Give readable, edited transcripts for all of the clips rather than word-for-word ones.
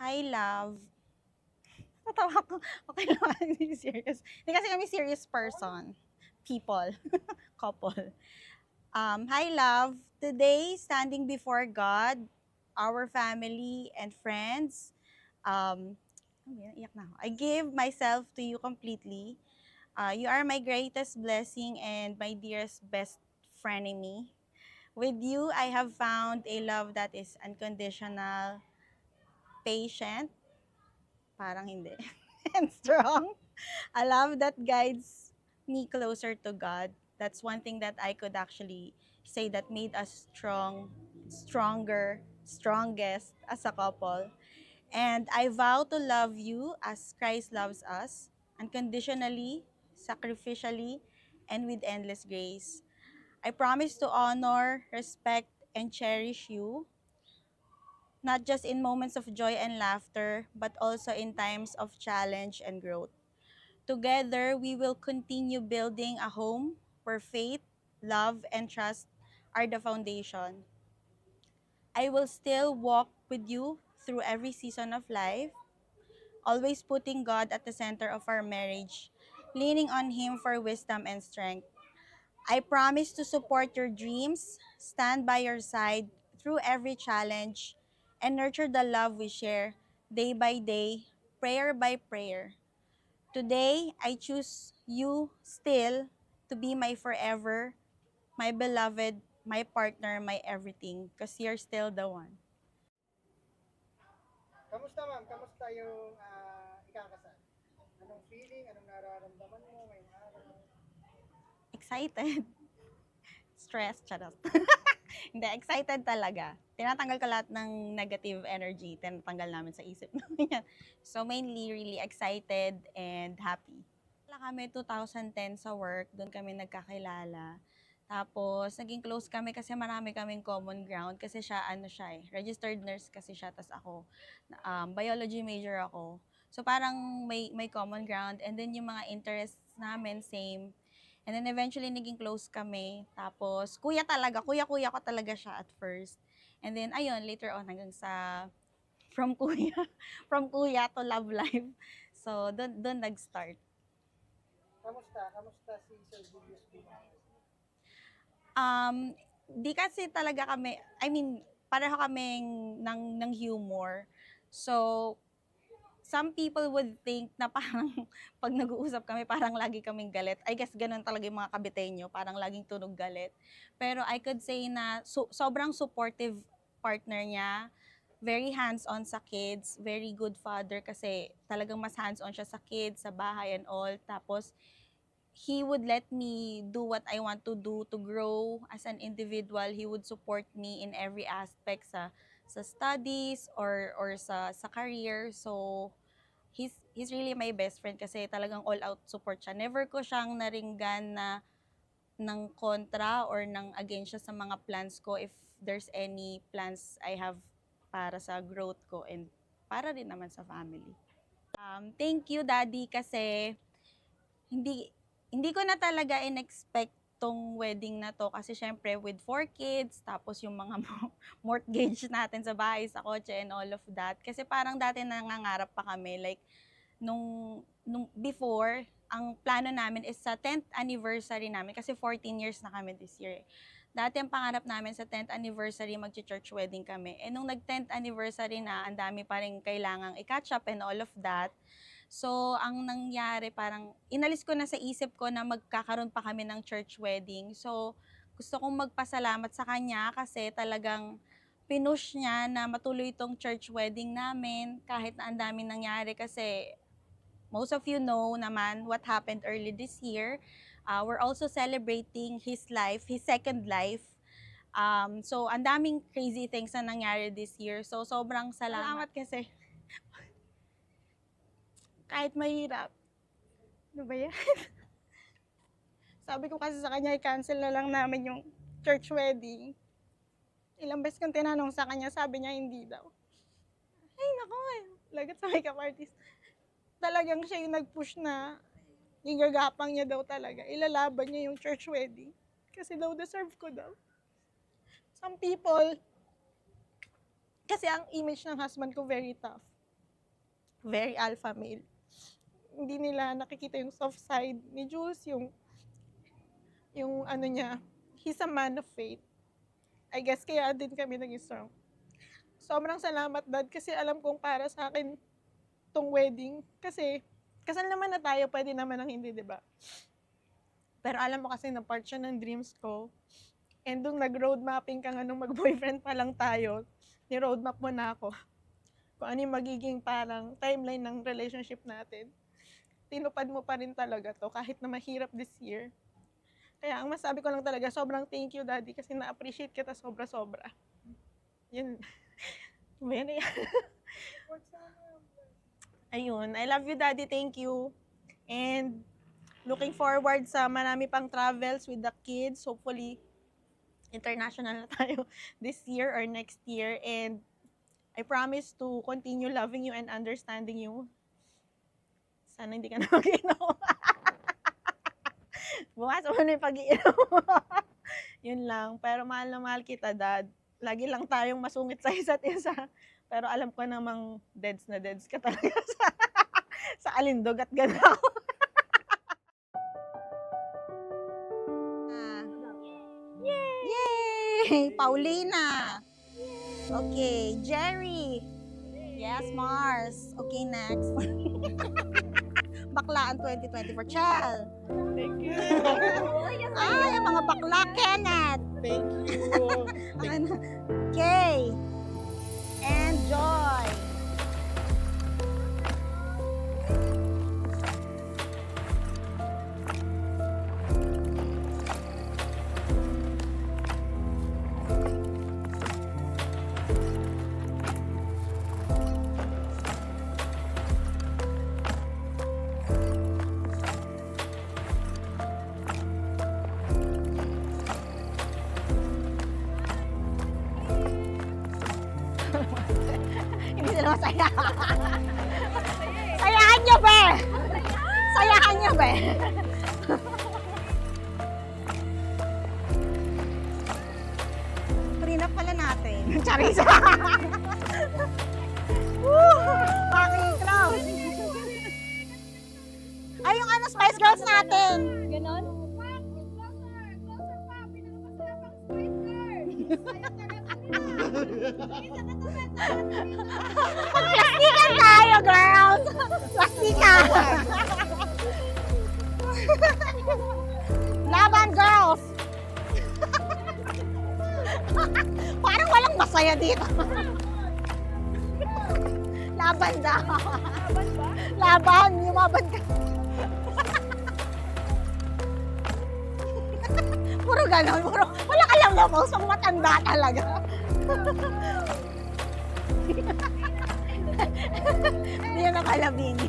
Hi, love. Natawa ko. Okay lang, hindi serious. Hindi kasi kami serious person. People. Couple. Hi, love. Today, standing before God, our family, and friends, iyak na ako. I give myself to you completely. You are my greatest blessing and my dearest best frenemy. With you, I have found a love that is unconditional, patient, parang hindi, and strong. A love that guides me closer to God. That's one thing that I could actually say that made us stronger, strongest as a couple. And I vow to love you as Christ loves us, unconditionally, sacrificially, and with endless grace. I promise to honor, respect, and cherish you, not just in moments of joy and laughter, but also in times of challenge and growth. Together, we will continue building a home where faith, love, and trust are the foundation. I will still walk with you through every season of life, always putting God at the center of our marriage, leaning on Him for wisdom and strength. I promise to support your dreams, stand by your side through every challenge, and nurture the love we share day by day, prayer by prayer. Today, I choose you still to be my forever, my beloved, my partner, my everything, because you're still the one. Kamusta ma'am? Kamusta yung ikakasal? Anong feeling? Anong nararamdaman mo ngayong araw? Excited. Stress, charot. Hindi, excited talaga. Tinatanggal ko lahat ng negative energy, tinatanggal namin sa isip namin yan. So mainly, really excited and happy. Wala kami 2010 sa work, doon kami nagkakilala. Tapos, naging close kami kasi marami kaming common ground kasi siya, registered nurse kasi siya, tas ako, biology major ako. So, parang may common ground and then yung mga interests namin, same. And then eventually naging close kami. Tapos kuya-kuya ko talaga siya at first. And then ayun, later on hanggang sa from kuya, from kuya to love life. So doon nag-start. Kamusta? Kamusta si Sir Julius Bilang? Di kasi talaga kami, I mean, pareho kaming ng humor. So, some people would think na parang pag nag-uusap kami, parang lagi kaming galit. I guess ganun talaga yung mga Kabiteño, parang laging tunog galit. Pero I could say na sobrang supportive partner niya, very hands-on sa kids, very good father kasi talagang mas hands-on siya sa kids, sa bahay and all. Tapos, he would let me do what I want to do to grow as an individual. He would support me in every aspect sa studies or sa career. So, he's really my best friend kasi talagang all out support siya. Never ko siyang naringgan na ng kontra or ng against siya sa mga plans ko if there's any plans I have para sa growth ko and para rin naman sa family. Thank you, Daddy, kasi hindi hindi ko na talaga in-expect tong wedding na 'to kasi siyempre with 4 kids, tapos yung mga mortgage natin sa bahay, sa kotse and all of that. Kasi parang dati nangangarap pa kami like nung before, ang plano namin is sa 10th anniversary namin kasi 14 years na kami this year, eh. Dati ang pangarap namin sa 10th anniversary magche-church wedding kami. Eh, nung nag-10th anniversary na, ang dami pa ring kailangang i-catch up and all of that. So, ang nangyari parang inalis ko na sa isip ko na magkakaroon pa kami ng church wedding. So, gusto kong magpasalamat sa kanya kasi talagang pinush niya na matuloy itong church wedding namin kahit na ang daming nangyari kasi most of you know naman what happened early this year. We're also celebrating his life, his second life. So, ang daming crazy things na nangyari this year. So, sobrang salamat kasi kahit mahirap. Ano ba yan? Sabi ko kasi sa kanya, i-cancel na lang namin yung church wedding. Ilang beses kong tinanong sa kanya, sabi niya hindi daw. Ay, nako eh. Lagat sa makeup artist. Talagang siya yung nag-push na yung gagapang niya daw talaga. Ilalaban niya yung church wedding. Kasi daw deserve ko daw. Some people, kasi ang image ng husband ko very tough. very alpha male. Hindi nila nakikita yung soft side ni Jules, yung ano niya, he's a man of faith. I guess kaya din kami naging strong. Sobrang salamat, Dad, kasi alam kong para sa akin tong wedding. Kasi kasal naman na tayo, pwede naman ang hindi, di ba? Pero alam mo kasi na part siya ng dreams ko. And nung nag-road mapping ka nga nung mag-boyfriend pa lang tayo, ni-roadmap mo na ako. Kung ano yung magiging parang timeline ng relationship natin. Tinupad mo pa rin talaga to kahit na mahirap this year. Kaya ang masabi ko lang talaga, sobrang thank you, Daddy, kasi na-appreciate kita sobra-sobra. Yun. Yan eh. Ayun. I love you, Daddy. Thank you. And looking forward sa marami pang travels with the kids. Hopefully, international na tayo this year or next year. And I promise to continue loving you and understanding you. Sana hindi ka na mag-inom. Bukas mo na yung pag-iinom. Yun lang. Pero mahal na mahal kita, Dad. Lagi lang tayong masungit sa isa't isa. Pero alam ko namang deads na deads ka talaga sa alindog at ganda ko. Yay! Paulina! Okay, Jerry! Yes, Mars. Okay, next. Baklaan 2024. Chel! Thank you. Ay, ang mga bakla. Kenneth! Thank you. Ano? Kay! And Joy! Hindi sila masaya. Sayahan nyo, be! Sayahan nyo, be! Prenup pala natin. Charis! Woo! Bakit, Klaus? Ay, yung ano, Spice Girls natin. Ganon? Closer pa, pinakamasarap ang Spice Girls. Plastikan tayo, girls! Plastikan! Laban, girls! Parang walang masaya dito. Laban daw. Laban ba? Laban, yumaban ka. Puro ganon, puro. Walang alam na po, so matanda talaga. Hindi yan nakalabini.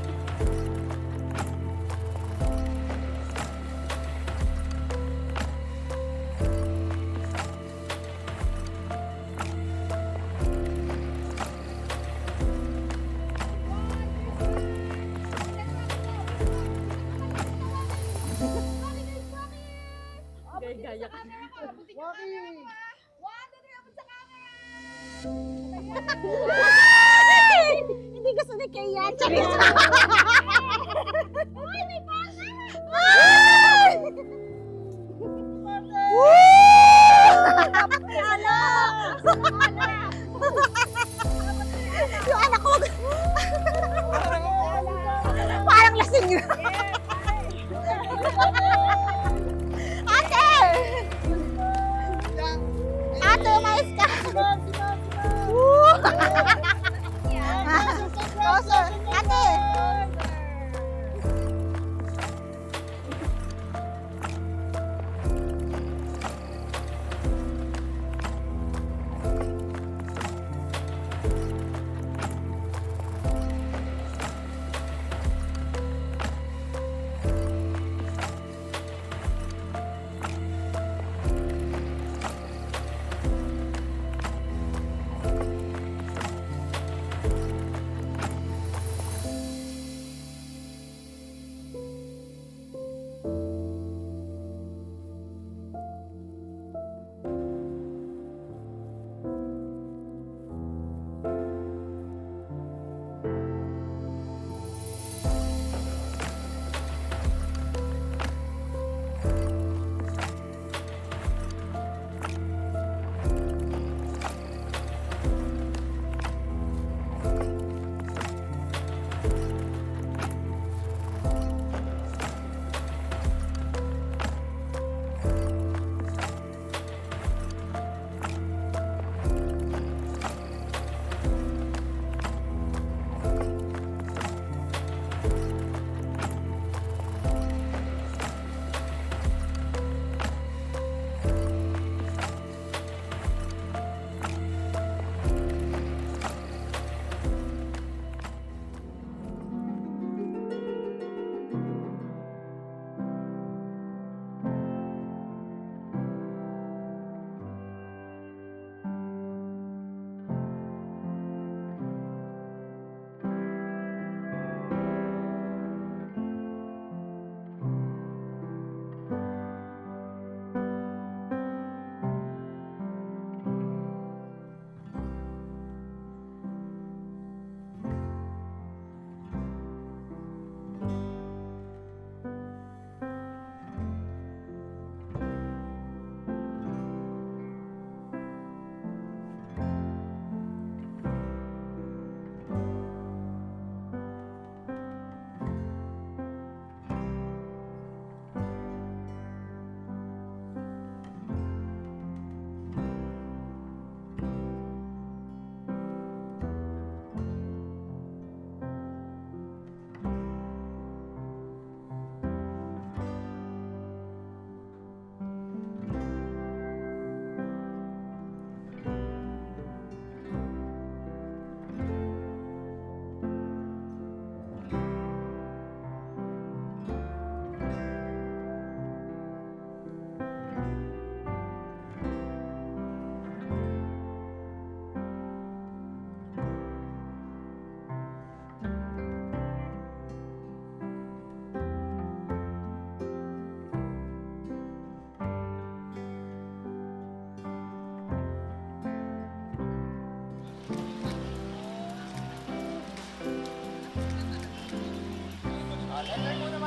Gaya-gaya ka. Waki! Hindi gusto ni Kaya. Charis! Ay, may bata! Dapat may anak! Yung anak ko, parang lasing na. Ate! Ate, umayos ka! Woo! Ate!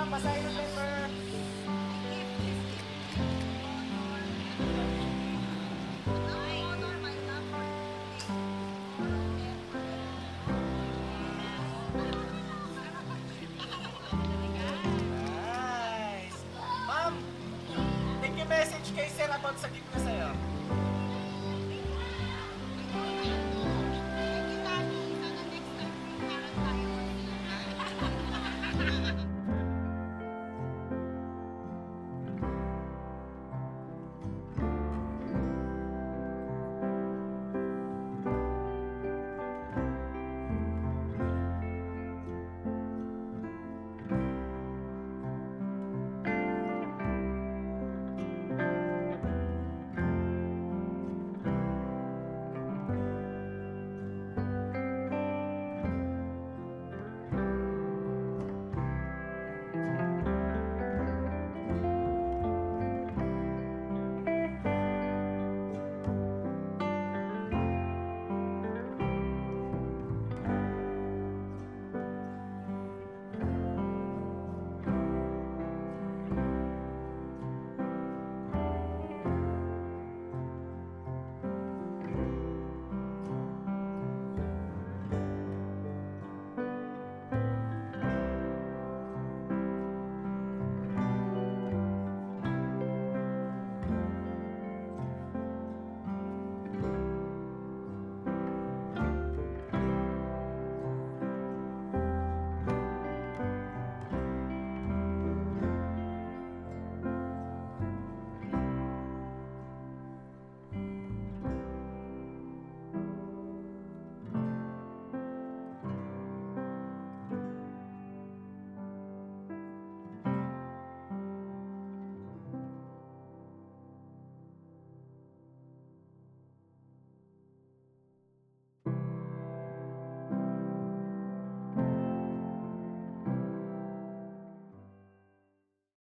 ma'am, basahin ang paper. Nice. Ma'am, thank you message kay sir about sa gift